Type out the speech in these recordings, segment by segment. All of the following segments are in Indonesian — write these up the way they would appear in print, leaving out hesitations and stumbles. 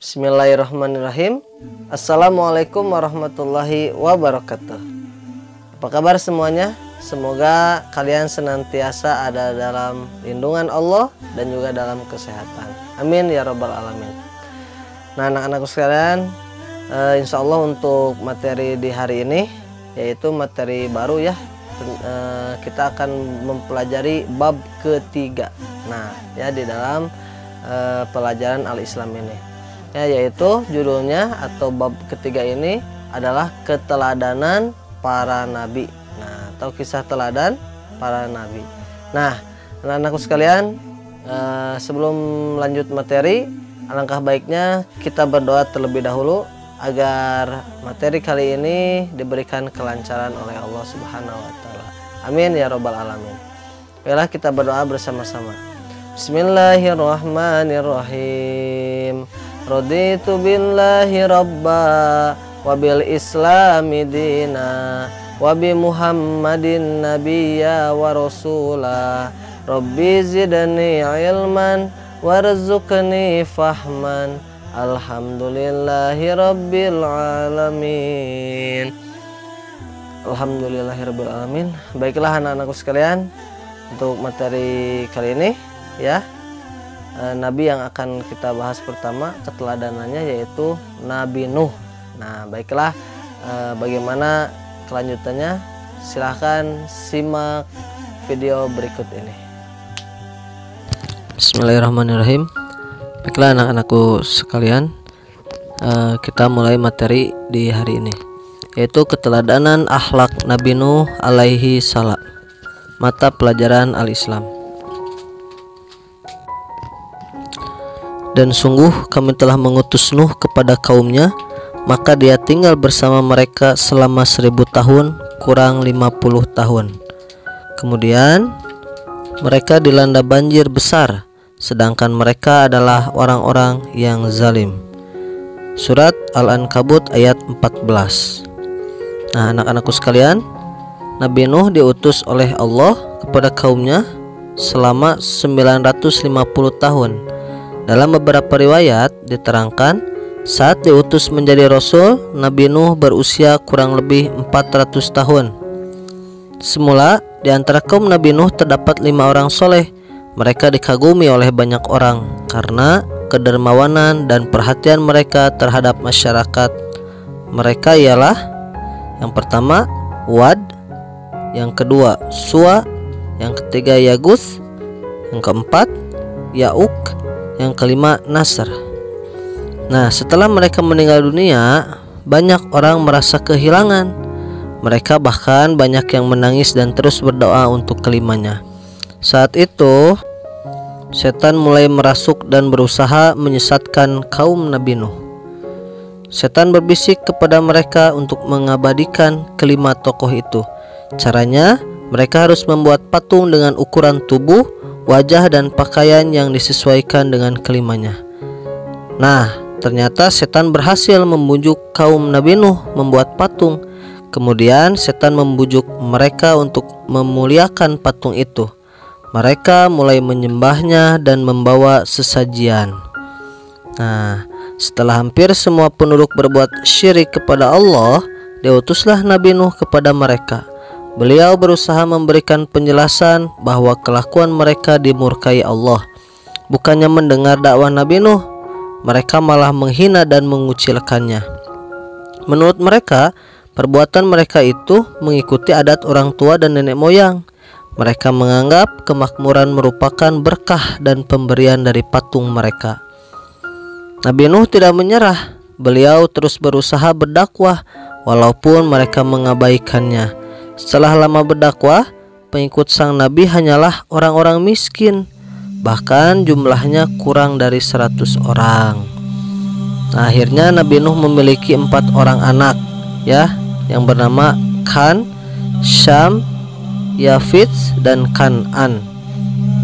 Bismillahirrahmanirrahim. Assalamualaikum warahmatullahi wabarakatuh. Apa kabar semuanya? Semoga kalian senantiasa ada dalam lindungan Allah dan juga dalam kesehatan. Amin ya rabbal alamin. Nah, anak-anakku sekalian, insya Allah untuk materi di hari ini yaitu materi baru ya. Kita akan mempelajari bab ketiga. Nah, ya di dalam pelajaran Al-Islam ini. Ya, yaitu judulnya atau bab ketiga ini adalah keteladanan para nabi. Nah, atau kisah teladan para nabi. Nah, anak-anakku sekalian, sebelum lanjut materi, alangkah baiknya kita berdoa terlebih dahulu agar materi kali ini diberikan kelancaran oleh Allah Subhanahu wa taala. Amin ya rabbal alamin. Baiklah, kita berdoa bersama-sama. Bismillahirrahmanirrahim. Raditu billahi rabba wa bil islami dina wa bi muhammadin nabiyya wa rasula. Rabbi zidni ilman warzuqni fahman. Alhamdulillahi rabbil alamin. Alhamdulillahi rabbil alamin. Baiklah anak-anakku sekalian, untuk materi kali ini ya, nabi yang akan kita bahas pertama keteladanannya yaitu Nabi Nuh. Nah, baiklah, bagaimana kelanjutannya? Silahkan simak video berikut ini. Bismillahirrahmanirrahim. Baiklah anak-anakku sekalian, kita mulai materi di hari ini, yaitu keteladanan akhlak Nabi Nuh alaihi salam. Mata pelajaran Al-Islam. Dan sungguh kami telah mengutus Nuh kepada kaumnya, maka dia tinggal bersama mereka selama 1000 tahun kurang 50 tahun. Kemudian mereka dilanda banjir besar, sedangkan mereka adalah orang-orang yang zalim. Surat Al-Ankabut ayat 14. Nah, anak-anakku sekalian, Nabi Nuh diutus oleh Allah kepada kaumnya selama 950 tahun. Dalam beberapa riwayat diterangkan saat diutus menjadi rasul, Nabi Nuh berusia kurang lebih 400 tahun. Semula di antara kaum Nabi Nuh terdapat 5 orang soleh. Mereka dikagumi oleh banyak orang karena kedermawanan dan perhatian mereka terhadap masyarakat. Mereka ialah yang pertama Wad, yang kedua Suwa, yang ketiga Yagus, yang keempat Ya'uk, yang kelima Nasr. Nah, setelah mereka meninggal dunia, banyak orang merasa kehilangan. Mereka bahkan banyak yang menangis dan terus berdoa untuk kelimanya. Saat itu setan mulai merasuk dan berusaha menyesatkan kaum Nabi Nuh. Setan berbisik kepada mereka untuk mengabadikan kelima tokoh itu. Caranya, mereka harus membuat patung dengan ukuran tubuh, wajah dan pakaian yang disesuaikan dengan kelimanya. Nah, ternyata setan berhasil membujuk kaum Nabi Nuh membuat patung. Kemudian setan membujuk mereka untuk memuliakan patung itu. Mereka mulai menyembahnya dan membawa sesajian. Nah, setelah hampir semua penduduk berbuat syirik kepada Allah, diutuslah Nabi Nuh kepada mereka. Beliau berusaha memberikan penjelasan bahwa kelakuan mereka dimurkai Allah. Bukannya mendengar dakwah Nabi Nuh, mereka malah menghina dan mengucilkannya. Menurut mereka, perbuatan mereka itu mengikuti adat orang tua dan nenek moyang. Mereka menganggap kemakmuran merupakan berkah dan pemberian dari patung mereka. Nabi Nuh tidak menyerah. Beliau terus berusaha berdakwah walaupun mereka mengabaikannya. Setelah lama berdakwah, pengikut sang Nabi hanyalah orang-orang miskin. Bahkan jumlahnya kurang dari 100 orang. Nah, akhirnya Nabi Nuh memiliki 4 orang anak ya, yang bernama Kan, Syam, Yafits, dan Kan'an.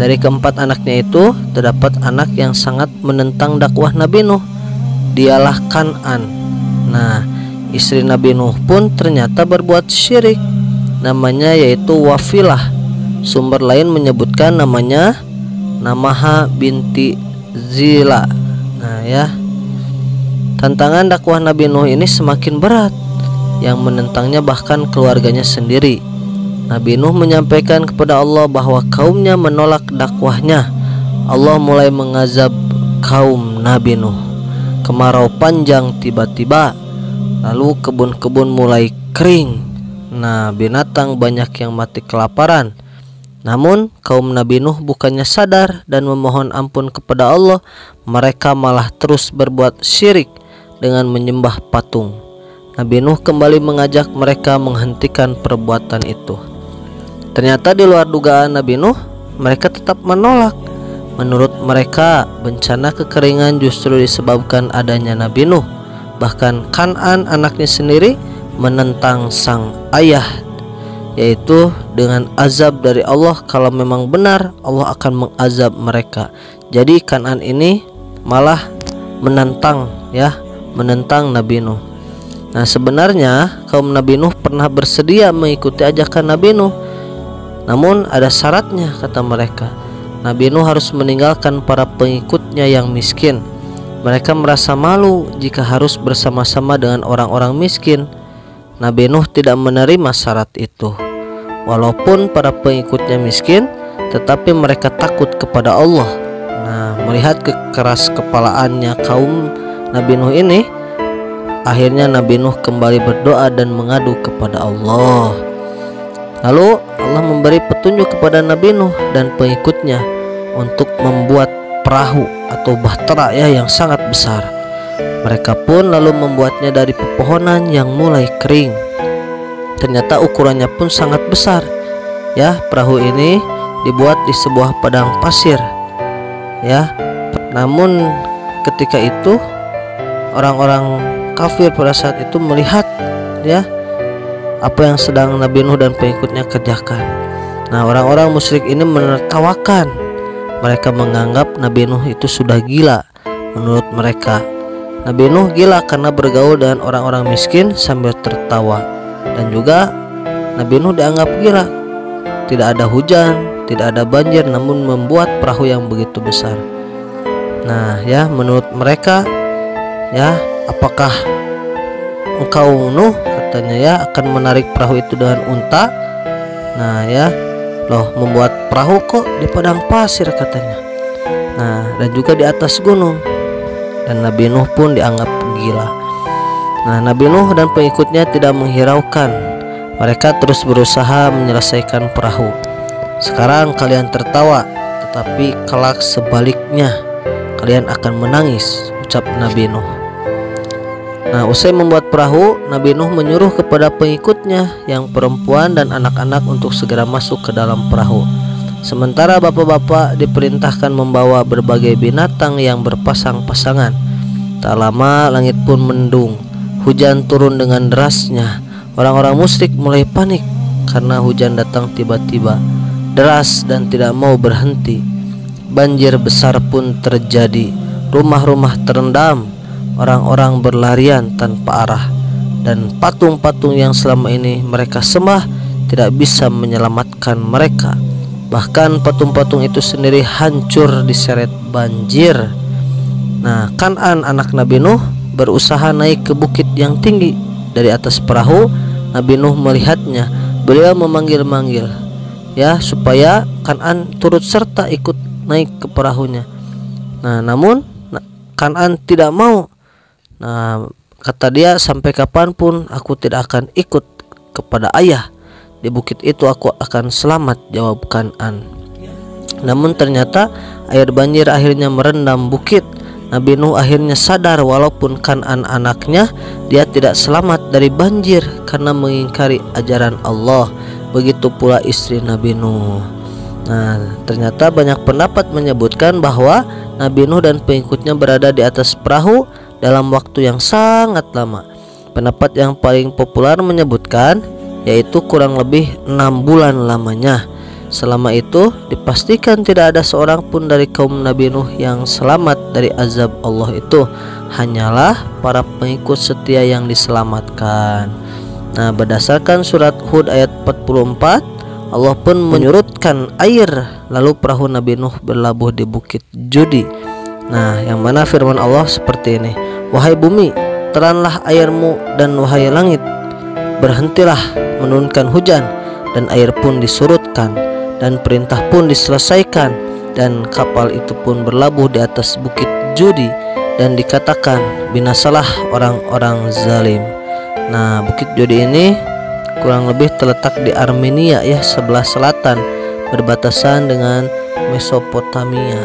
Dari keempat anaknya itu terdapat anak yang sangat menentang dakwah Nabi Nuh. Dialah Kan'an. Nah, istri Nabi Nuh pun ternyata berbuat syirik. Namanya yaitu Wafilah. Sumber lain menyebutkan namanya Namaha binti Zila. Nah ya, Tantangan dakwah Nabi Nuh ini semakin berat, yang menentangnya bahkan keluarganya sendiri. Nabi Nuh menyampaikan kepada Allah bahwa kaumnya menolak dakwahnya. Allah mulai mengazab kaum Nabi Nuh. Kemarau panjang tiba-tiba, lalu kebun-kebun mulai kering. Nah, binatang banyak yang mati kelaparan. Namun kaum Nabi Nuh bukannya sadar dan memohon ampun kepada Allah, mereka malah terus berbuat syirik dengan menyembah patung. Nabi Nuh kembali mengajak mereka menghentikan perbuatan itu. Ternyata di luar dugaan Nabi Nuh, mereka tetap menolak. Menurut mereka, bencana kekeringan justru disebabkan adanya Nabi Nuh. Bahkan Kan'an, anaknya sendiri, menentang sang ayah, yaitu dengan azab dari Allah. Kalau memang benar, Allah akan mengazab mereka. Jadi Kan'an ini malah menentang Nabi Nuh. Nah, sebenarnya kaum Nabi Nuh pernah bersedia mengikuti ajakan Nabi Nuh, namun ada syaratnya, kata mereka. Nabi Nuh harus meninggalkan para pengikutnya yang miskin. Mereka merasa malu jika harus bersama-sama dengan orang-orang miskin. Nabi Nuh tidak menerima syarat itu. Walaupun para pengikutnya miskin, tetapi mereka takut kepada Allah. Nah, melihat kekeras kepalaannya kaum Nabi Nuh ini, akhirnya Nabi Nuh kembali berdoa dan mengadu kepada Allah. Lalu Allah memberi petunjuk kepada Nabi Nuh dan pengikutnya untuk membuat perahu atau bahtera yang sangat besar. Mereka pun lalu membuatnya dari pepohonan yang mulai kering. Ternyata ukurannya pun sangat besar. Perahu ini dibuat di sebuah padang pasir. Namun ketika itu orang-orang kafir pada saat itu melihat apa yang sedang Nabi Nuh dan pengikutnya kerjakan. Nah, orang-orang musyrik ini menertawakan. Mereka menganggap Nabi Nuh itu sudah gila. Menurut mereka, Nabi Nuh gila karena bergaul dengan orang-orang miskin sambil tertawa. Dan juga Nabi Nuh dianggap gila. Tidak ada hujan, tidak ada banjir, namun membuat perahu yang begitu besar. Nah, menurut mereka, apakah engkau Nuh, katanya, akan menarik perahu itu dengan unta? Nah, membuat perahu kok di padang pasir, katanya. Nah, dan juga di atas gunung. Dan Nabi Nuh pun dianggap gila. Nah, Nabi Nuh dan pengikutnya tidak menghiraukan. Mereka terus berusaha menyelesaikan perahu. Sekarang kalian tertawa, tetapi kelak sebaliknya kalian akan menangis, ucap Nabi Nuh. Nah, usai membuat perahu, Nabi Nuh menyuruh kepada pengikutnya yang perempuan dan anak-anak untuk segera masuk ke dalam perahu. Sementara bapak-bapak diperintahkan membawa berbagai binatang yang berpasang-pasangan. Tak lama langit pun mendung. Hujan turun dengan derasnya. Orang-orang musyrik mulai panik karena hujan datang tiba-tiba, deras dan tidak mau berhenti. Banjir besar pun terjadi. Rumah-rumah terendam. Orang-orang berlarian tanpa arah. Dan patung-patung yang selama ini mereka sembah tidak bisa menyelamatkan mereka. Bahkan patung-patung itu sendiri hancur diseret banjir. Nah, Kan'an, anak Nabi Nuh, berusaha naik ke bukit yang tinggi. Dari atas perahu, Nabi Nuh melihatnya. Beliau memanggil-manggil supaya Kan'an turut serta ikut naik ke perahunya. Nah, namun Kan'an tidak mau. Nah, kata dia, sampai kapanpun aku tidak akan ikut kepada ayah. Di bukit itu aku akan selamat, jawab Kan'an. Namun ternyata air banjir akhirnya merendam bukit. Nabi Nuh akhirnya sadar walaupun Kan'an anaknya, dia tidak selamat dari banjir karena mengingkari ajaran Allah. Begitu pula istri Nabi Nuh. Nah, ternyata banyak pendapat menyebutkan bahwa Nabi Nuh dan pengikutnya berada di atas perahu dalam waktu yang sangat lama. Pendapat yang paling populer menyebutkan yaitu kurang lebih 6 bulan lamanya. Selama itu dipastikan tidak ada seorang pun dari kaum Nabi Nuh yang selamat dari azab Allah itu. Hanyalah para pengikut setia yang diselamatkan. Nah, berdasarkan surat Hud ayat 44, Allah pun menyurutkan air, lalu perahu Nabi Nuh berlabuh di bukit Judi. Nah, yang mana firman Allah seperti ini: Wahai bumi, teranlah airmu, dan wahai langit, berhentilah menurunkan hujan, dan air pun disurutkan, dan perintah pun diselesaikan, dan kapal itu pun berlabuh di atas bukit Judi, dan dikatakan binasalah orang-orang zalim. Nah, bukit Judi ini kurang lebih terletak di Armenia ya, sebelah selatan, berbatasan dengan Mesopotamia.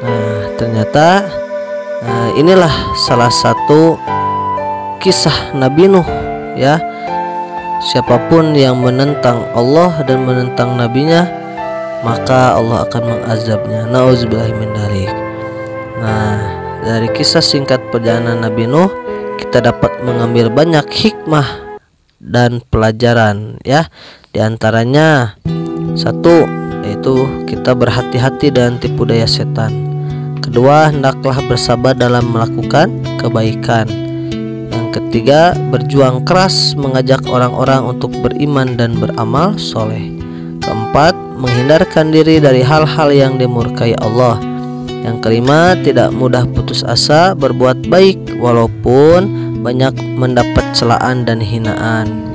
Nah, ternyata inilah salah satu kisah Nabi Nuh ya. Siapapun yang menentang Allah dan menentang nabinya, maka Allah akan mengazabnya. Nauzubillahi min dzalik. Nah, dari kisah singkat perjalanan Nabi Nuh kita dapat mengambil banyak hikmah dan pelajaran ya. Di antaranya satu, yaitu kita berhati-hati dengan tipu daya setan. Kedua, hendaklah bersabar dalam melakukan kebaikan. Yang ketiga, berjuang keras mengajak orang-orang untuk beriman dan beramal soleh. Keempat, menghindarkan diri dari hal-hal yang dimurkai Allah. Yang kelima, tidak mudah putus asa berbuat baik walaupun banyak mendapat celaan dan hinaan.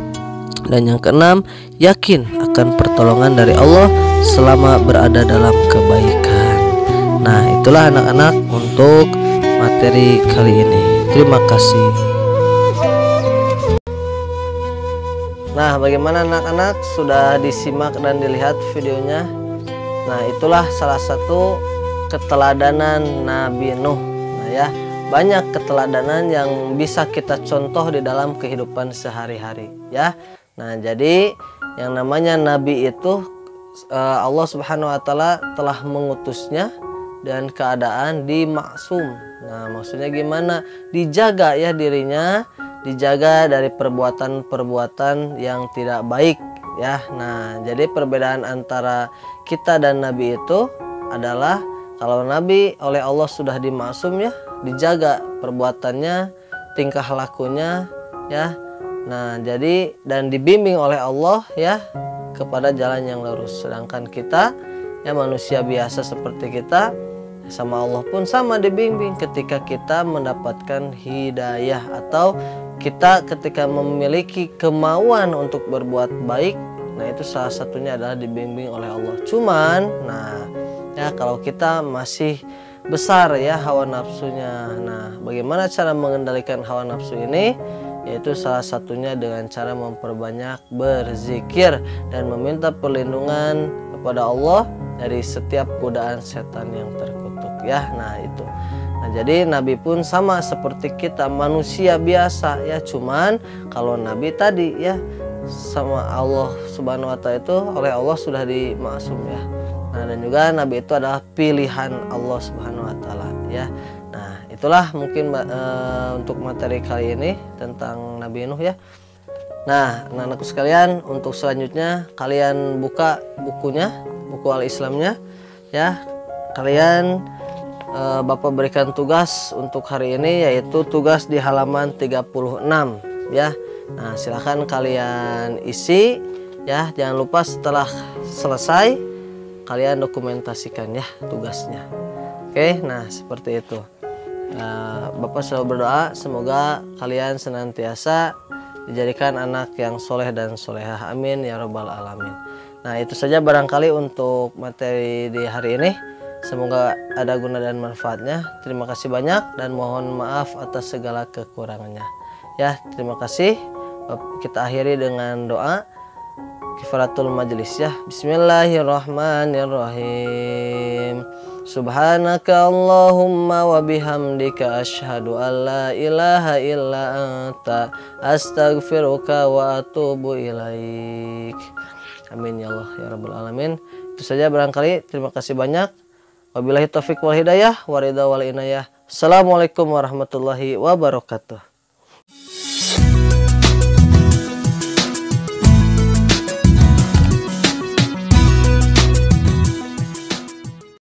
Dan yang keenam, yakin akan pertolongan dari Allah selama berada dalam kebaikan. Nah, itulah anak-anak untuk materi kali ini. Terima kasih. Nah, bagaimana anak-anak, sudah disimak dan dilihat videonya? Nah, itulah salah satu keteladanan Nabi Nuh. Nah ya, banyak keteladanan yang bisa kita contoh di dalam kehidupan sehari-hari ya. Nah, jadi yang namanya nabi itu Allah Subhanahu wa taala telah mengutusnya dan keadaan dimaksum. Nah, maksudnya gimana? Dijaga ya dirinya, dijaga dari perbuatan-perbuatan yang tidak baik ya. Nah, jadi perbedaan antara kita dan nabi itu adalah kalau nabi oleh Allah sudah dimaksum ya, dijaga perbuatannya, tingkah lakunya ya. Nah, jadi dan dibimbing oleh Allah ya kepada jalan yang lurus. Sedangkan kita ya manusia biasa seperti kita, sama Allah pun sama dibimbing ketika kita mendapatkan hidayah atau kita ketika memiliki kemauan untuk berbuat baik. Nah, itu salah satunya adalah dibimbing oleh Allah. Cuman nah ya, kalau kita masih besar ya hawa nafsunya. Nah, bagaimana cara mengendalikan hawa nafsu ini? Yaitu salah satunya dengan cara memperbanyak berzikir dan meminta perlindungan kepada Allah dari setiap godaan setan yang terkutuk ya. Nah, itu. Nah, jadi nabi pun sama seperti kita, manusia biasa ya. Cuman kalau nabi tadi ya sama Allah Subhanahu wa taala itu oleh Allah sudah dimaksum ya. Nah, dan juga nabi itu adalah pilihan Allah Subhanahu wa taala ya. Nah, itulah mungkin untuk materi kali ini tentang Nabi Nuh ya. Nah, anak-anakku sekalian, untuk selanjutnya kalian buka bukunya, buku Al-Islamnya ya. Kalian Bapak berikan tugas untuk hari ini, yaitu tugas di halaman 36 ya. Nah, silahkan kalian isi ya. Jangan lupa setelah selesai kalian dokumentasikan ya tugasnya. Oke, nah seperti itu. Bapak selalu berdoa semoga kalian senantiasa dijadikan anak yang soleh dan solehah. Amin ya rabbal alamin. Nah, itu saja barangkali untuk materi di hari ini. Semoga ada guna dan manfaatnya. Terima kasih banyak dan mohon maaf atas segala kekurangannya. Ya, terima kasih. Kita akhiri dengan doa kifaratul majlis ya. Bismillahirrahmanirrahim. Subhanaka Allahumma wa bihamdika asyhadu an la ilaha illa anta astaghfiruka wa atubu ilaik. Amin ya Allah ya rabbal alamin. Itu saja barangkali. Terima kasih banyak. Wabillahi taufik wal hidayah wa ridha wal inayah. Assalamualaikum warahmatullahi wabarakatuh.